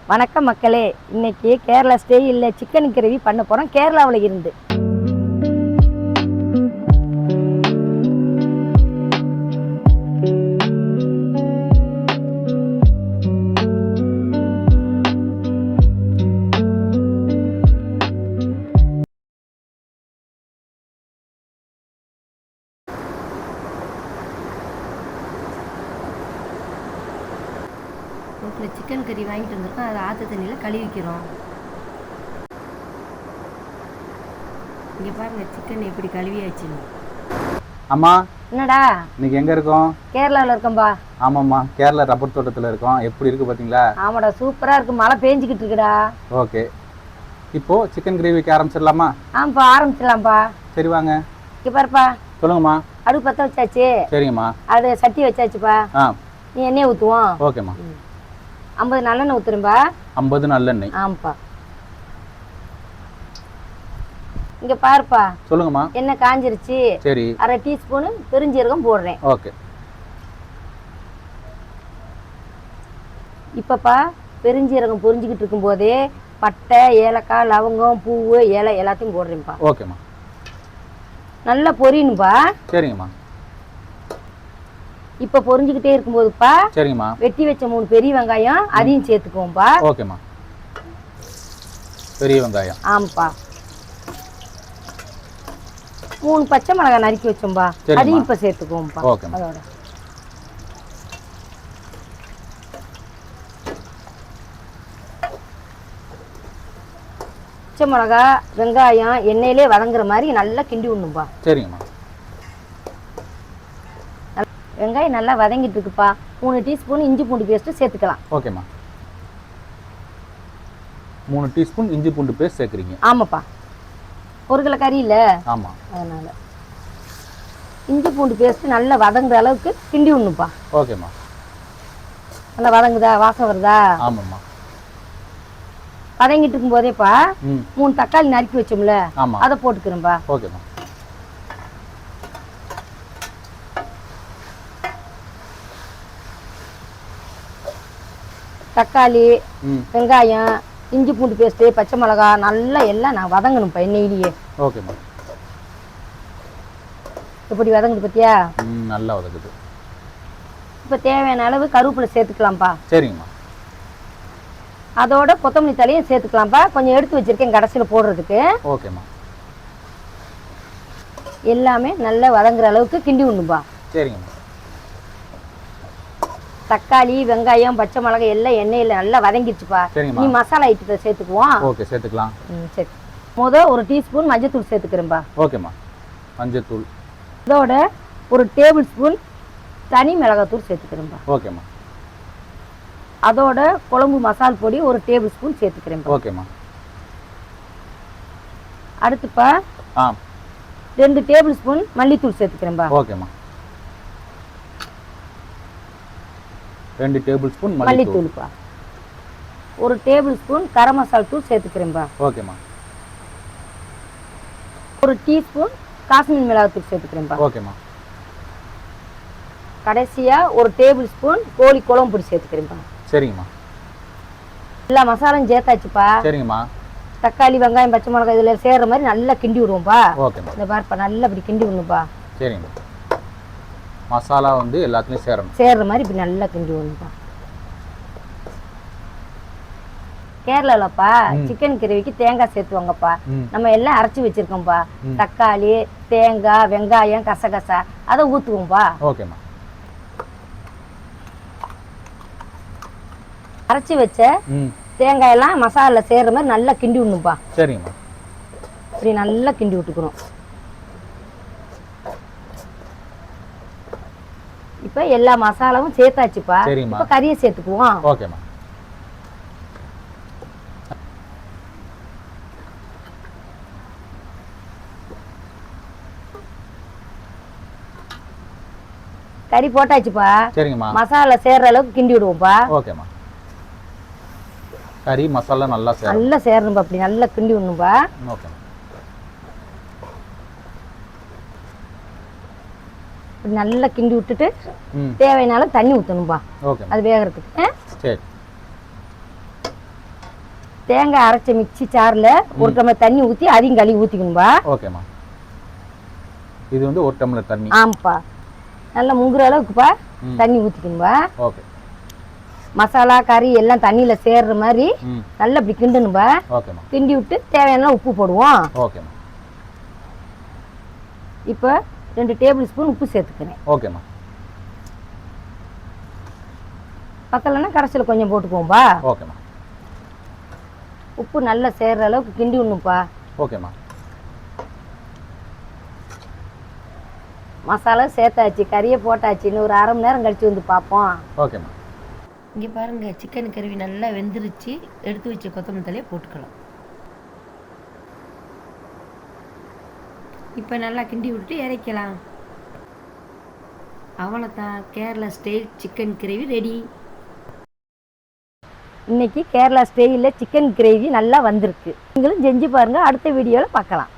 வணக்கம் மக்களே, இன்னைக்கு கேரளா ஸ்டைல்ல சிக்கன் கிரேவி பண்ண போறோம். கேரளாவில் இருந்து வீட்டில் சிக்கன் கறி வாங்கிட்டு வந்திருக்கோம். அதை ஆற்று தண்ணியில் கழுவிக்கிறோம். இங்கே பாருங்க, சிக்கன் எப்படி கழுவியாச்சுன்னு. அம்மா, என்னடா இன்னைக்கு எங்க இருக்கோம்? கேரளாவில் இருக்கோம்பா. ஆமாம்மா, கேரளா ரப்பர் தோட்டத்தில் இருக்கோம். எப்படி இருக்கு பாத்தீங்களா? ஆமாடா, சூப்பராக இருக்கு. மழை பேஞ்சிக்கிட்டு இருக்குடா. ஓகே, இப்போ சிக்கன் கிரேவிக்கு ஆரம்பிச்சிடலாமா? ஆமாப்பா, ஆரம்பிச்சிடலாம்ப்பா. சரி வாங்க. இங்கே பாருப்பா, சொல்லுங்கம்மா. அடுப்பு பற்ற வச்சாச்சு. சரிங்கம்மா. அது சட்டி வச்சாச்சுப்பா. நீ எண்ணெய் ஊற்றுவோம். ஓகேம்மா. 50 நல்லெண்ணெய் ஊற்றுரும்பா. 50 நல்லெண்ணெய். ஆமாப்பா. இங்க பாருப்பா. சொல்லுங்கம்மா. எண்ணெய் காஞ்சிருச்சு. சரி. 1/2 டீஸ்பூன் பெருஞ்சீரகம் போடுறேன். ஓகே. இப்பப்பா பெருஞ்சீரகம் பொரிஞ்சுக்கிட்டு இருக்கும் போதே பட்டை, ஏலக்காய், லவங்கம், பூவு, இலை எல்லாத்தையும் போடுறேன்ப்பா. ஓகேம்மா. நல்லா பொரியணும்பா. சரிங்கம்மா. இப்ப பொரிஞ்சுக்கிட்டே இருக்கும்போதுப்பா, சரிங்கம்மா, வெட்டி வச்ச 3 பெரிய வெங்காயம் அதையும் சேர்த்துக்குவோம்பா. ஓகேம்மா. பெரிய வெங்காயம். ஆமாப்பா. 3 பச்சை மிளகாய் நறுக்கி வச்சோம்பா. அதையும் இப்ப சேர்த்துக்குவோம்பா. ஓகேம்மா. அதோட பச்சை மிளகாய், வெங்காயம் எண்ணெயிலே வதங்குற மாதிரி நல்லா கிண்டி விடணும்பா. சரிங்கம்மா. வெங்காயம் நல்லா வதங்கிட்டு இருக்குப்பா. 3 டீஸ்பூன் இஞ்சி பூண்டு பேஸ்ட் சேர்த்துக்கலாம். ஓகேம்மா. 3 டீஸ்பூன் இஞ்சி பூண்டு பேஸ்ட் சேர்க்குறீங்க? ஆமாப்பா, 1 கிலோ கறி இல்ல. ஆமா, அதனால இஞ்சி பூண்டு பேஸ்ட் நல்லா வதங்குற அளவுக்கு கிண்டி விடணும்ப்பா. ஓகேம்மா. நல்லா வதங்குதா, வாசம் வருதா? ஆமாம்மா. வதங்கிட்டு இருக்கும் போதேப்பா 3 தக்காளி நறுக்கி வச்சோம்ல, அதை போட்டுக்கிறேன்பா. ஓகேம்மா. தக்காளி, வெங்காயம், இஞ்சி பூண்டு பேஸ்ட், பச்சை மிளகாய் நல்லா எல்லாம் நான் வதங்கணும்ப்பா எண்ணெயிலேயே. ஓகேம்மா. எப்படி வதங்குது பத்தியா? நல்லா வதங்குது. இப்போ தேவையான அளவு கருவேப்பிலை சேர்த்துக்கலாம்ப்பா. சரிங்கம்மா. அதோட கொத்தமல்லி தலையும் சேர்த்துக்கலாம்ப்பா. கொஞ்சம் எடுத்து வச்சிருக்கேன் கடைசியில் போடுறதுக்கு. ஓகேம்மா. எல்லாமே நல்லா வதங்குற அளவுக்கு கிண்டி விடணும்பா. சரிங்கம்மா. தக்காளி, வெங்காயம், பச்சை மிளகாய் எல்லாம் எண்ணெயில் நல்லா வதங்கிடுச்சுப்பா. நீ மசாலா ஐட்டத்தை சேர்த்துக்குவோம். ஓகே, சேர்த்துக்கலாம். சரி. 1 டீஸ்பூன் மஞ்சத்தூள் சேர்த்துக்கிறேன்பா. ஓகேம்மா. மஞ்சத்தூள். இதோட 1 டேபிள் ஸ்பூன் தனி மிளகாத்தூள் சேர்த்துக்கிறேன்பா. ஓகேம்மா. அதோட குழம்பு மசால் பொடி 1 டேபிள் ஸ்பூன் சேர்த்துக்கிறேன்பா. ஓகேம்மா. அடுத்துப்பா 2 டேபிள் ஸ்பூன் மல்லித்தூள் சேர்த்துக்கிறேன்பா. ஓகேம்மா. 2 table spoon மல்லித்தூள்ப்பா. 1 table spoon garam masala தூள் சேர்த்துக்கிறேன்பா. ஓகேம்மா. 1 டீஸ்பூன் காஷ்மீர் மிளகாத்தூள் சேர்த்துக்கிறேன்பா. ஓகேம்மா. கடைசியா 1 டேபிள் ஸ்பூன் கோழி குழம்பு பொடி சேர்த்துக்கிறேன்பா. சரிங்கம்மா. எல்லா மசாலாவும் சேர்த்தாச்சுப்பா. சரிங்கம்மா. தக்காளி, வெங்காயம், பச்சை மிளகாய் இதில் சேர்ற மாதிரி நல்லா கிண்டி விடுவோம்ப்பா. ஓகேம்மா. இந்த பாருப்பா, நல்லா இப்படி கிண்டி விடணும்ப்பா. சரிங்கம்மா. மசாலா வந்து எல்லாத்துலேயும் சேரணும். சேர்ற மாதிரி இப்படி நல்லா கிண்டி விடணும்ப்பா. கேரளாலப்பா சிக்கன் கிரேவிக்கு தேங்காய் சேர்த்துவாங்கப்பா. நம்ம எல்லாம் அரைச்சி வச்சிருக்கோம்ப்பா. தக்காளி, தேங்காய், வெங்காயம், கசகசா அதை ஊற்றுவோம்ப்பா. ஓகேம்மா. அரைச்சி வச்ச தேங்காயெல்லாம் மசாலா சேர்ற மாதிரி நல்லா கிண்டி விடணும்ப்பா. சரிங்கம்மா. இப்படி நல்லா கிண்டி விட்டுக்கிறோம். இப்போ எல்லா மசாலாவும் சேர்த்தாச்சுப்பா. இப்போ கறியை சேர்த்துக்குவோம். ஓகேம்மா. கறி போட்டாச்சுப்பா. சரிங்கம்மா. மசாலா சேர்ற அளவுக்கு கிண்டி விடுவோம்ப்பா. ஓகேம்மா. கறி மசாலா நல்லா சேரணும்பா. அப்படி நல்லா கிண்டி விடணும்பா. ஓகே. நல்லா கிண்டி விட்டுட்டு தேவையான தண்ணி ஊற்றணும்பா. ஓகே. அது வேகிறதுக்கு. சரி. தேங்காய் அரைச்ச மிக்சி சாறில் ஒரு டம்ளர் தண்ணி ஊற்றி அதையும் கழுவி ஊற்றிக்கணும்பா. ஓகேம்மா. இது வந்து ஒரு டம்ளர் தண்ணி. ஆமாப்பா. நல்லா முங்குற அளவுக்குப்பா தண்ணி ஊற்றிக்கணும்பா. ஓகே. மசாலா கறி எல்லாம் தண்ணியில் சேர்ற மாதிரி நல்லா இப்படி கிண்டணும்பா. ஓகேம்மா. கிண்டி விட்டு தேவையான உப்பு போடுவோம். ஓகேம்மா. இப்போ 2 டேபிள் ஸ்பூன் உப்பு சேர்த்துக்கிறேன். ஓகேம்மா. பத்தலைன்னா கடைசியில் கொஞ்சம் போட்டுக்குவோம்பா. ஓகேம்மா. உப்பு நல்லா சேர்ற அளவுக்கு கிண்டி விடணும்ப்பா. ஓகேம்மா. மசாலா சேர்த்தாச்சு, கறியை போட்டாச்சு. இன்னும் ஒரு 1/2 மணி நேரம் கழிச்சு வந்து பார்ப்போம். ஓகேம்மா. இங்கே பாருங்க, சிக்கன் கறி நல்லா வெந்துருச்சு. எடுத்து வச்ச கொத்தமல்லி தழையை போட்டுக்கலாம். இப்போ நல்லா கிண்டி விட்டுட்டு இறக்கலாம். அவ்வளோதான், Kerala style chicken gravy ready. இன்னைக்கு கேரளா ஸ்டைலில் சிக்கன் கிரேவி நல்லா வந்திருக்கு. நீங்களும் செஞ்சு பாருங்கள். அடுத்த வீடியோவில் பார்க்கலாம்.